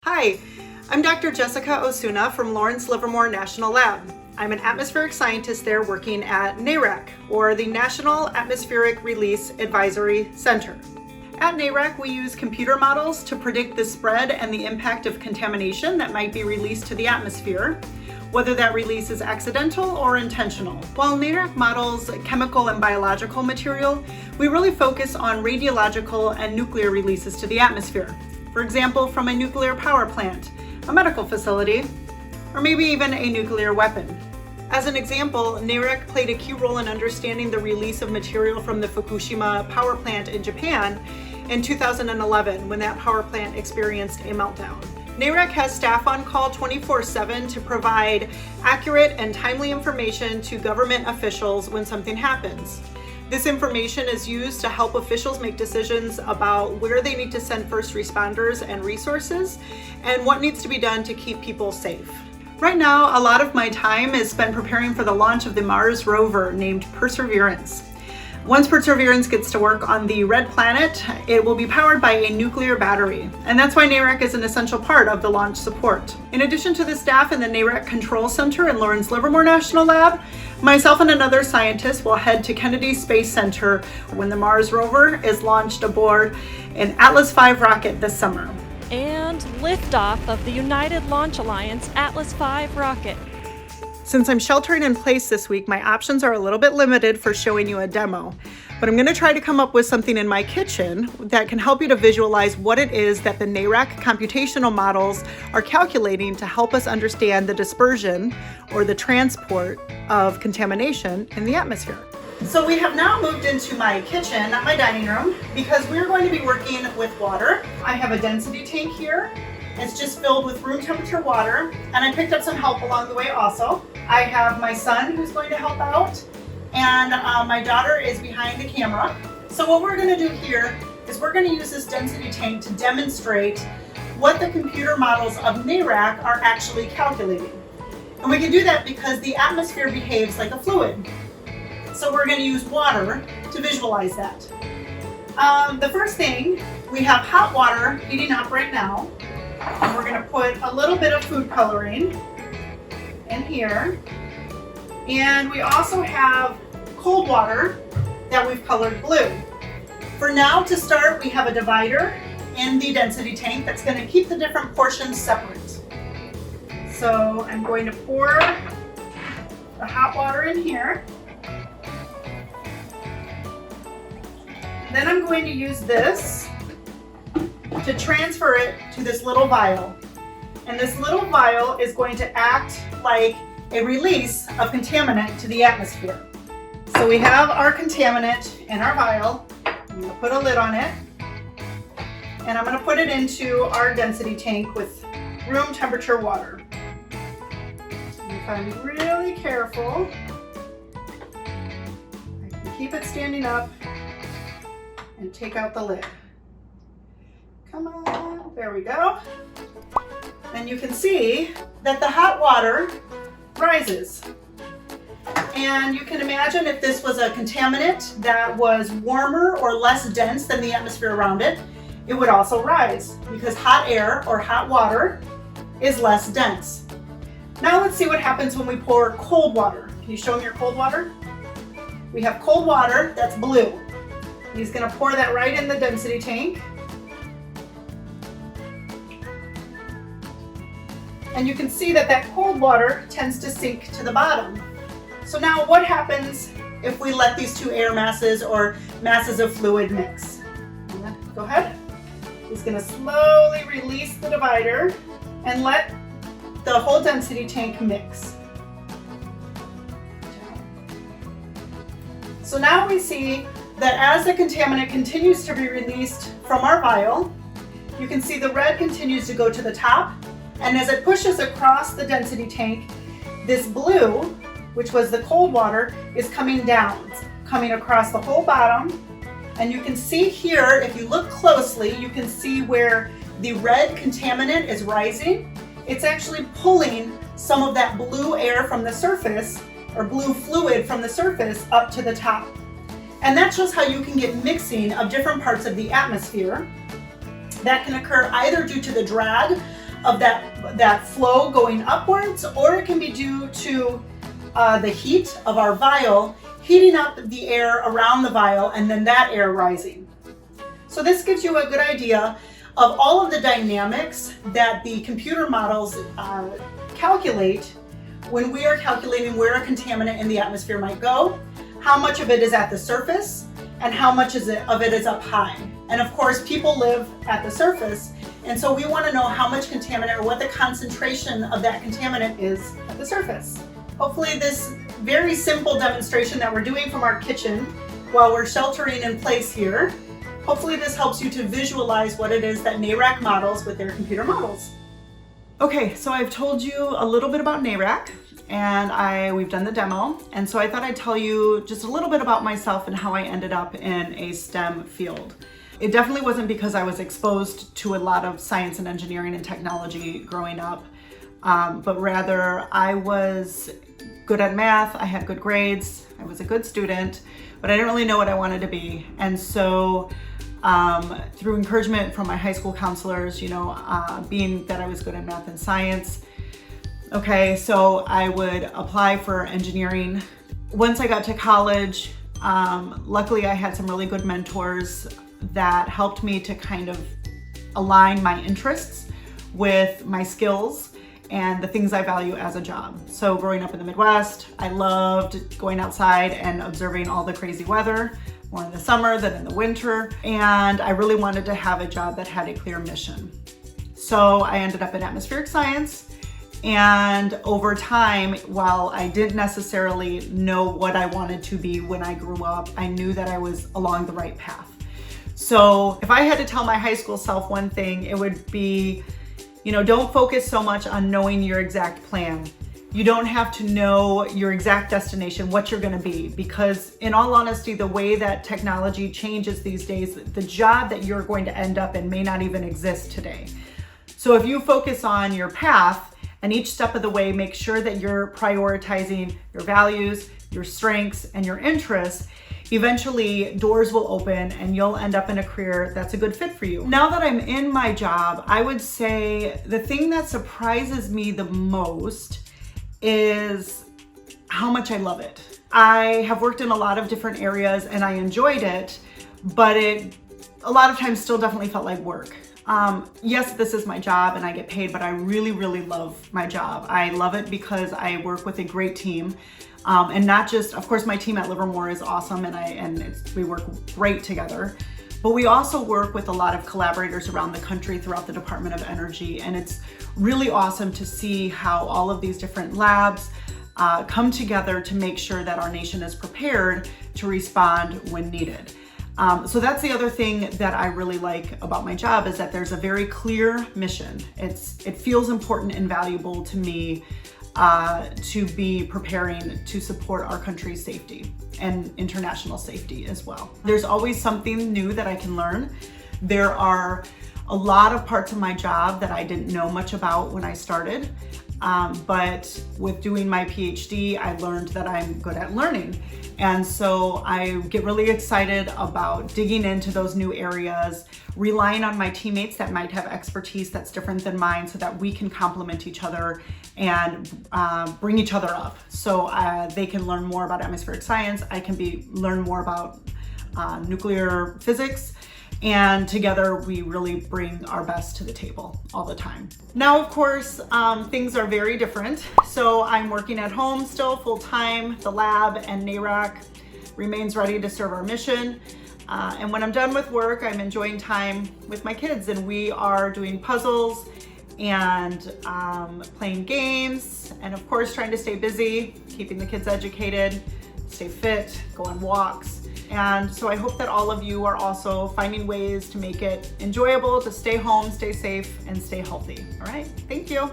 Hi, I'm Dr. Jessica Osuna from Lawrence Livermore National Lab. I'm an atmospheric scientist there working at NARAC, or the National Atmospheric Release Advisory Center. At NARAC, we use computer models to predict the spread and the impact of contamination that might be released to the atmosphere, whether that release is accidental or intentional. While NARAC models chemical and biological material, we really focus on radiological and nuclear releases to the atmosphere. For example, from a nuclear power plant, a medical facility, or maybe even a nuclear weapon. As an example, NARAC played a key role in understanding the release of material from the Fukushima power plant in Japan in 2011 when that power plant experienced a meltdown. NARAC has staff on call 24/7 to provide accurate and timely information to government officials when something happens. This information is used to help officials make decisions about where they need to send first responders and resources and what needs to be done to keep people safe. Right now, a lot of my time is spent preparing for the launch of the Mars rover named Perseverance. Once Perseverance gets to work on the red planet, it will be powered by a nuclear battery, and that's why NARAC is an essential part of the launch support. In addition to the staff in the NARAC Control Center in Lawrence Livermore National Lab, myself and another scientist will head to Kennedy Space Center when the Mars rover is launched aboard an Atlas V rocket this summer. And liftoff of the United Launch Alliance Atlas V rocket. Since I'm sheltering in place this week, my options are a little bit limited for showing you a demo, but I'm going to try to come up with something in my kitchen that can help you to visualize what it is that the NARAC computational models are calculating to help us understand the dispersion or the transport of contamination in the atmosphere. So we have now moved into my kitchen, not my dining room, because we're going to be working with water. I have a density tank here. It's just filled with room temperature water, and I picked up some help along the way also. I have my son who's going to help out, and my daughter is behind the camera. So what we're going to do here is we're going to use this density tank to demonstrate what the computer models of NARAC are actually calculating. And we can do that because the atmosphere behaves like a fluid. So we're going to use water to visualize that. The first thing, we have hot water heating up right now. And we're going to put a little bit of food coloring in here. And we also have cold water that we've colored blue. For now, to start, we have a divider in the density tank that's going to keep the different portions separate. So I'm going to pour the hot water in here. Then I'm going to use this to transfer it to this little vial. And this little vial is going to act like a release of contaminant to the atmosphere. So we have our contaminant in our vial. I'm going to put a lid on it. And I'm going to put it into our density tank with room temperature water. And if I'm really careful, I can keep it standing up and take out the lid. Come on, there we go. And you can see that the hot water rises. And you can imagine if this was a contaminant that was warmer or less dense than the atmosphere around it, it would also rise because hot air or hot water is less dense. Now let's see what happens when we pour cold water. Can you show me your cold water? We have cold water that's blue. He's going to pour that right in the density tank. And you can see that that cold water tends to sink to the bottom. So now what happens if we let these two air masses or masses of fluid mix? Go ahead. He's going to slowly release the divider and let the whole density tank mix. So now we see that as the contaminant continues to be released from our vial, you can see the red continues to go to the top. And as it pushes across the density tank, this blue, which was the cold water, is coming down. It's coming across the whole bottom. And you can see here, if you look closely, you can see where the red contaminant is rising. It's actually pulling some of that blue air from the surface, or blue fluid from the surface, up to the top. And that shows how you can get mixing of different parts of the atmosphere. That can occur either due to the drag of that flow going upwards, or it can be due to the heat of our vial heating up the air around the vial and then that air rising. So this gives you a good idea of all of the dynamics that the computer models calculate when we are calculating where a contaminant in the atmosphere might go, how much of it is at the surface, and how much of it is up high. And of course, people live at the surface, and so we want to know how much contaminant or what the concentration of that contaminant is at the surface. Hopefully this very simple demonstration that we're doing from our kitchen while we're sheltering in place here, hopefully this helps you to visualize what it is that NARAC models with their computer models. Okay, so I've told you a little bit about NARAC, and we've done the demo, and so I thought I'd tell you just a little bit about myself and how I ended up in a STEM field. It definitely wasn't because I was exposed to a lot of science and engineering and technology growing up, but rather I was good at math, I had good grades, I was a good student, but I didn't really know what I wanted to be. And so through encouragement from my high school counselors, being that I was good at math and science, okay, so I would apply for engineering. Once I got to college, luckily I had some really good mentors that helped me to kind of align my interests with my skills and the things I value as a job. So growing up in the Midwest, I loved going outside and observing all the crazy weather, more in the summer than in the winter. And I really wanted to have a job that had a clear mission. So I ended up in atmospheric science. And over time, while I didn't necessarily know what I wanted to be when I grew up, I knew that I was along the right path. So if I had to tell my high school self one thing, it would be, don't focus so much on knowing your exact plan. You don't have to know your exact destination, what you're going to be, because in all honesty, the way that technology changes these days, the job that you're going to end up in may not even exist today. So if you focus on your path and each step of the way, make sure that you're prioritizing your values, your strengths, and your interests, eventually doors will open and you'll end up in a career that's a good fit for you. Now that I'm in my job, I would say the thing that surprises me the most is how much I love it. I have worked in a lot of different areas and I enjoyed it, but it a lot of times still definitely felt like work. Yes, this is my job and I get paid, but I really, really love my job. I love it because I work with a great team. And not just, of course, my team at Livermore is awesome and we work great together, but we also work with a lot of collaborators around the country throughout the Department of Energy. And it's really awesome to see how all of these different labs come together to make sure that our nation is prepared to respond when needed. So that's the other thing that I really like about my job is that there's a very clear mission. It feels important and valuable to me to be preparing to support our country's safety and international safety as well. There's always something new that I can learn. There are a lot of parts of my job that I didn't know much about when I started, but with doing my PhD, I learned that I'm good at learning. And so I get really excited about digging into those new areas, relying on my teammates that might have expertise that's different than mine so that we can complement each other and bring each other up. So they can learn more about atmospheric science, I can learn more about nuclear physics, and together we really bring our best to the table all the time. Now, of course, things are very different. So I'm working at home still full-time. The lab and NARAC remains ready to serve our mission. And when I'm done with work, I'm enjoying time with my kids, and we are doing puzzles and playing games, and of course trying to stay busy, keeping the kids educated, stay fit, go on walks. And so I hope that all of you are also finding ways to make it enjoyable, to stay home, stay safe, and stay healthy. All right, thank you.